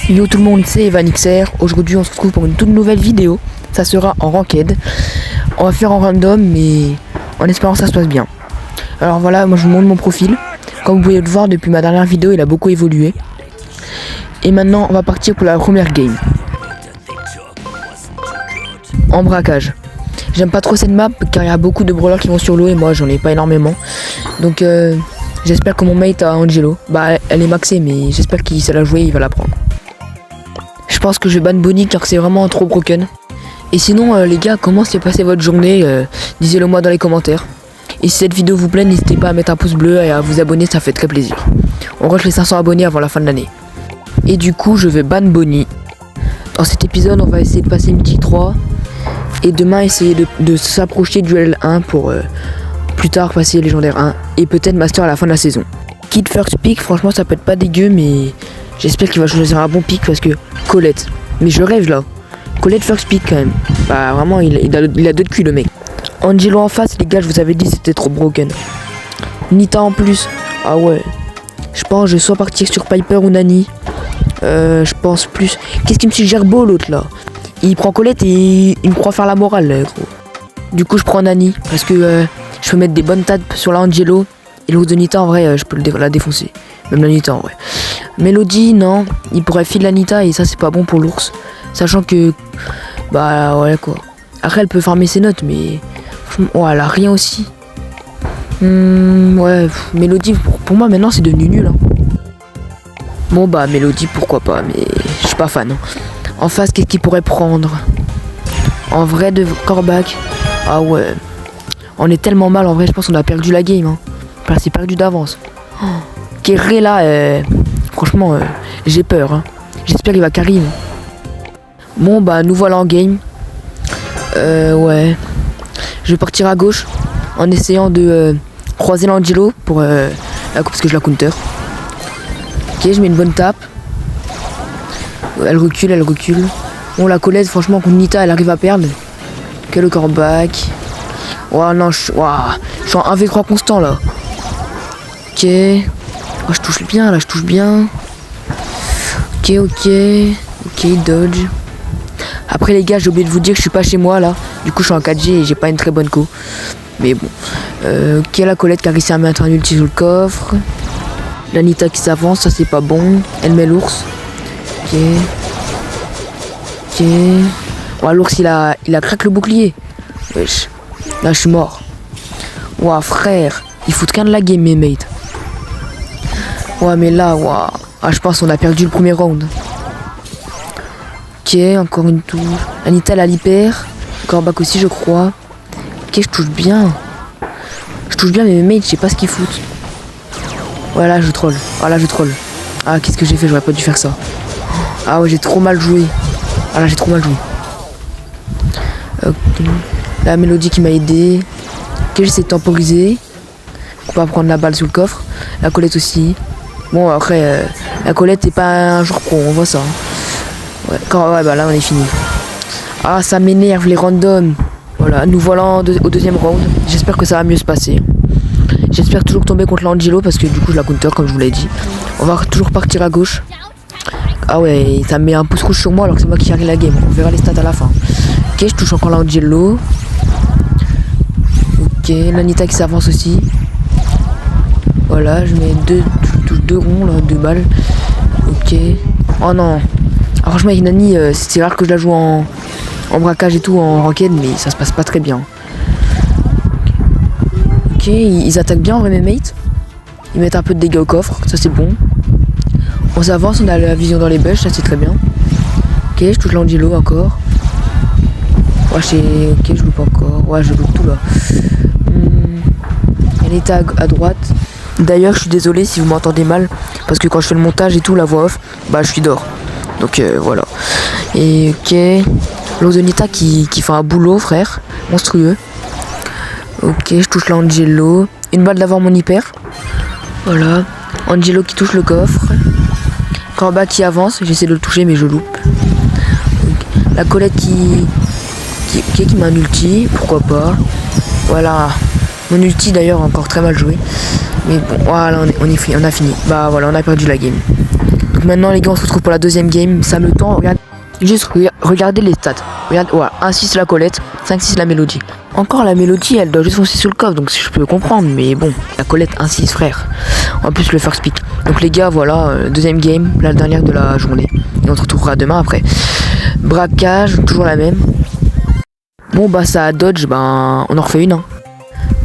Yo tout le monde, c'est Evanixer. Aujourd'hui on se retrouve pour une toute nouvelle vidéo. Ça sera en ranked. On va faire en random mais en espérant que ça se passe bien. Alors voilà, moi je vous montre mon profil. Comme vous pouvez le voir depuis ma dernière vidéo, il a beaucoup évolué. Et maintenant on va partir pour la première game. En braquage. J'aime pas trop cette map car il y a beaucoup de brawlers qui vont sur l'eau et moi j'en ai pas énormément. Donc j'espère que mon mate a Angelo. Bah elle est maxée mais j'espère qu'il sait la jouer, il va la prendre. Je pense que je vais ban Bonnie car c'est vraiment trop broken. Et sinon les gars, comment s'est passée votre journée, disez-le moi dans les commentaires. Et si cette vidéo vous plaît, n'hésitez pas à mettre un pouce bleu et à vous abonner, ça fait très plaisir. On rush les 500 abonnés avant la fin de l'année. Et du coup je vais ban Bonnie. Dans cet épisode on va essayer de passer mythique 3. Et demain essayer de s'approcher du L1 pour plus tard passer légendaire 1. Et peut-être master à la fin de la saison. Kid first pick, franchement ça peut être pas dégueu mais j'espère qu'il va choisir un bon pick parce que Colette. Mais je rêve là. Colette first pick quand même. Bah vraiment il a deux de cul le mec. Angelo en face les gars, je vous avais dit c'était trop broken. Nita en plus. Ah ouais. Je pense que je vais soit partir sur Piper ou Nani. Je pense plus. Qu'est-ce qu'il me suggère beau l'autre là? Il prend Colette et il me croit faire la morale là, gros. Du coup je prends Nani parce que je peux mettre des bonnes tapes sur la Angelo. Et l'autre de Nita en vrai je peux la défoncer. Même la Nita en vrai. Mélodie non, il pourrait filer la Nita et ça c'est pas bon pour l'ours. Sachant que bah ouais quoi. Après elle peut farmer ses notes mais oh, elle a rien aussi. Ouais, Mélodie pour moi maintenant c'est devenu nul hein. Bon bah Mélodie pourquoi pas mais je suis pas fan hein. En face qu'est-ce qu'il pourrait prendre? En vrai de Corbac. Ah ouais. On est tellement mal en vrai, je pense qu'on a perdu la game hein. Enfin, c'est perdu d'avance. Oh. Kerré là franchement j'ai peur hein. J'espère qu'il va carry. Bon bah nous voilà en game. Ouais. Je vais partir à gauche en essayant de croiser l'Angelo pour la coupe parce que je la counter. Ok, je mets une bonne tape. Elle recule. Bon la Colette franchement contre Nita elle arrive à perdre. Ok le Corbac. Oh non je suis en 1v3 constant là. Ok. Oh, je touche bien là, je touche bien. Ok, dodge. Après les gars j'ai oublié de vous dire que je suis pas chez moi là. Du coup je suis en 4G et j'ai pas une très bonne co. Mais bon. Ok la Colette qui a réussi à mettre un ulti sur le coffre. La Nita qui s'avance, ça c'est pas bon. Elle met l'ours. Ok. Oh l'ours il a craqué le bouclier. Wesh. Là je suis mort. Ouah frère. Ils foutent qu'un de la game mes mates. Ouais mais là ouah. Ah je pense qu'on a perdu le premier round. Ok, encore une touche. Anita elle a l'hyper. Corbac aussi je crois. Ok, je touche bien. Mais mes mates je sais pas ce qu'ils foutent. Ouais là je troll. Ah qu'est-ce que j'ai fait, j'aurais pas dû faire ça. Ah ouais j'ai trop mal joué. Ah là j'ai trop mal joué. Okay. La Mélodie qui m'a aidé. Ok j'essaie de temporiser. Pour pas prendre la balle sous le coffre. La Colette aussi. Bon après la Colette c'est pas un jour pro, on voit ça. Hein. Ouais bah là on est fini. Ah ça m'énerve les randoms. Voilà, nous voilà au deuxième round. J'espère que ça va mieux se passer. J'espère toujours tomber contre l'Angelo parce que du coup je la counter comme je vous l'ai dit. On va toujours partir à gauche. Ah ouais, ça met un pouce rouge sur moi alors que c'est moi qui arrive la game. On verra les stats à la fin. Ok, je touche encore l'Angelo. Ok, l'Anita qui s'avance aussi. Voilà, je mets deux ronds là, 2 balles. Ok. Oh non. Alors, franchement avec Nani, c'est rare que je la joue en braquage et tout, en ranked, mais ça se passe pas très bien. Ok, ils attaquent bien en vrai mes mates. Ils mettent un peu de dégâts au coffre, ça c'est bon. On s'avance, on a la vision dans les bush, ça c'est très bien. Ok, je touche l'Angelo encore. Ouais, ok, je loupe encore. Ouais, je loupe tout là. Elle était à droite. D'ailleurs, je suis désolé si vous m'entendez mal, parce que quand je fais le montage et tout, la voix off, bah je suis dehors. Donc voilà. Et ok. L'Ozonita qui fait un boulot, frère. Monstrueux. Ok, je touche l'Angelo. Une balle d'avant mon hyper. Voilà. Angelo qui touche le coffre. Corbac qui avance. J'essaie de le toucher, mais je loupe. Okay. La Colette qui m'a un ulti. Pourquoi pas. Voilà. Mon ulti d'ailleurs encore très mal joué. Mais bon, voilà, on a fini. Bah voilà, on a perdu la game. Donc maintenant les gars, on se retrouve pour la deuxième game. Ça me tend, regarde. Juste regardez les stats. Regarde, voilà, 1-6 la Colette, 5-6 la Mélodie. Encore la Mélodie, elle doit juste foncer sur le coffre, donc je peux comprendre, mais bon, la Colette 1-6 frère. En plus le first pick. Donc les gars, voilà, deuxième game, la dernière de la journée. Et on se retrouvera demain après. Braquage, toujours la même. Bon bah ça dodge, ben on en refait une. Hein.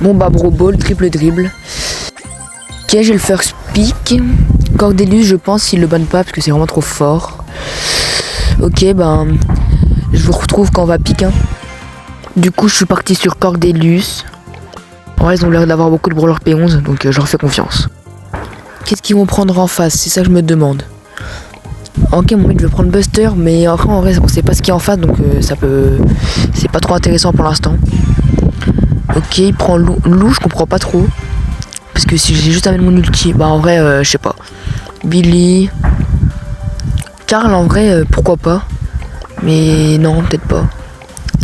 Bon bah bro ball, triple dribble. Ok, j'ai le first pick. Cordelius, je pense s'il le banne pas parce que c'est vraiment trop fort. Ok, ben je vous retrouve quand on va pique. Hein. Du coup, je suis parti sur Cordelius. En vrai, ils ont l'air d'avoir beaucoup de brawlers P11, donc je leur fais confiance. Qu'est-ce qu'ils vont prendre en face? C'est ça que je me demande. Ok, mon mec, je vais prendre Buster, mais après, en vrai, on sait pas ce qu'il y a en face, donc ça peut. C'est pas trop intéressant pour l'instant. Ok, il prend Lou. Lou, je comprends pas trop. Parce que si j'ai juste amené mon ulti, bah en vrai, je sais pas. Billy. Karl, en vrai, pourquoi pas. Mais non, peut-être pas.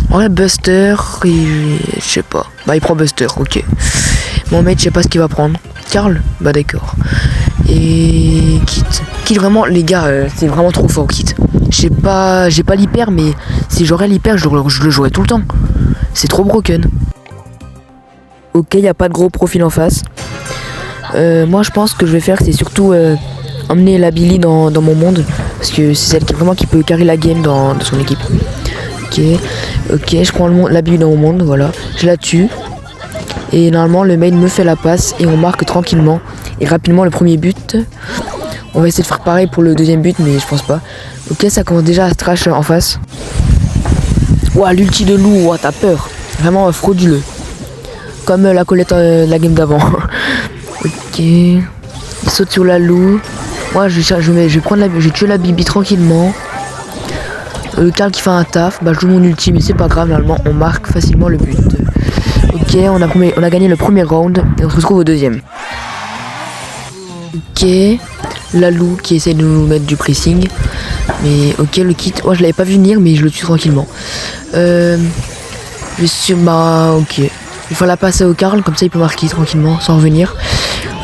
En vrai, Buster, je sais pas. Bah, il prend Buster, ok. Mon mec, je sais pas ce qu'il va prendre. Karl, bah d'accord. Et Kit. Kit, vraiment, les gars, c'est vraiment trop fort, Kit. J'ai pas l'hyper, mais si j'aurais l'hyper, je le jouerais tout le temps. C'est trop broken. Ok, y a pas de gros profil en face. Moi, je pense que je vais faire, c'est surtout emmener la Billy dans mon monde. Parce que c'est celle qui peut carry la game dans son équipe. Ok, je prends la Billy dans mon monde, voilà. Je la tue. Et normalement, le main me fait la passe et on marque tranquillement. Et rapidement, le premier but. On va essayer de faire pareil pour le deuxième but, mais je pense pas. Ok, ça commence déjà à se trash en face. Ouah, l'ulti de Lou, ouah, t'as peur. Vraiment frauduleux. Comme la Colette de la game d'avant. Ok. Il saute sur la Lou. Moi, je vais tuer la Bibi tranquillement. Le Karl qui fait un taf. Bah, je joue mon ulti, mais c'est pas grave. Normalement, on marque facilement le but. Ok, on a gagné le premier round. Et on se retrouve au deuxième. Ok. La Lou qui essaie de nous mettre du pressing. Mais ok, le kit. Oh, je l'avais pas vu venir, mais je le tue tranquillement. Je suis. Bah, ok. Il faut la passer au Karl, comme ça il peut marquer tranquillement, sans revenir.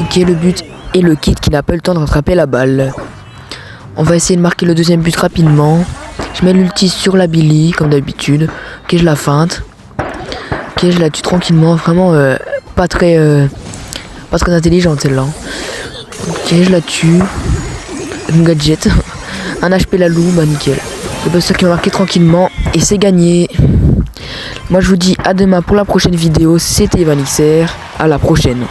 Ok, le but. Et le kit qui n'a pas le temps de rattraper la balle. On va essayer de marquer le deuxième but rapidement. Je mets l'ulti sur la Billy, comme d'habitude. Ok, je la feinte. Ok, je la tue tranquillement. Vraiment pas très intelligente celle-là. Ok, je la tue. Mon gadget. Un HP la Lou, bah nickel. Le Buster qui va marquer tranquillement. Et c'est gagné. Moi je vous dis à demain pour la prochaine vidéo. C'était Evanixer. À la prochaine.